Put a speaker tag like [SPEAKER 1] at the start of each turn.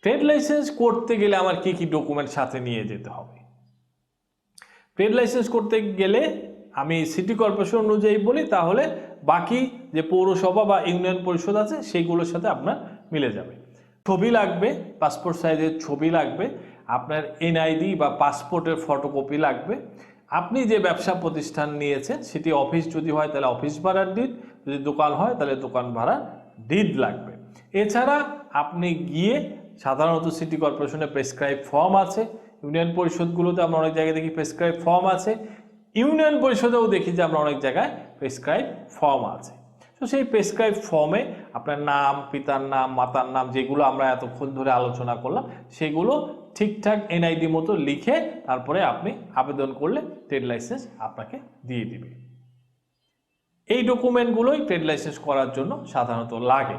[SPEAKER 1] Trade licence করতে গেলে আমার কি কি ডকুমেন্ট সাথে নিয়ে যেতে হবে? ট্রেড লাইসেন্স করতে গেলে আমি সিটি কর্পোরেশন অনুযায়ী বলি, তাহলে বাকি যে পৌরসভা বা ইউনিয়ন পরিষদ আছে সেইগুলোর সাথে আপনার মিলে যাবে। ছবি লাগবে, পাসপোর্ট সাইজের ছবি লাগবে, আপনার এনআইডি বা পাসপোর্টের ফটোকপি লাগবে, আপনি যে ব্যবসা প্রতিষ্ঠান নিয়েছেন সেটি অফিস যদি হয় তাহলে অফিস ভাড়ার ডিড, যদি দোকান হয় তাহলে দোকান ভাড়ার ডিড লাগবে। এছাড়া আপনি গিয়ে সাধারণত সিটি কর্পোরেশনের প্রেসক্রাইব ফর্ম আছে, ইউনিয়ন পরিষদগুলোতে আমরা অনেক জায়গায় দেখি প্রেসক্রাইব ফর্ম আছে, ইউনিয়ন পরিষদেও দেখি যে আমরা অনেক জায়গায় প্রেসক্রাইব ফর্ম আছে। তো সেই প্রেসক্রাইব ফর্মে আপনার নাম, পিতার নাম, মাতার নাম, যেগুলো আমরা এতক্ষণ ধরে আলোচনা করলাম সেগুলো ঠিকঠাক এনআইডি মতো লিখে তারপরে আপনি আবেদন করলে ট্রেড লাইসেন্স আপনাকে দিয়ে দিবে। এই ডকুমেন্টগুলোই ট্রেড লাইসেন্স করার জন্য সাধারণত লাগে।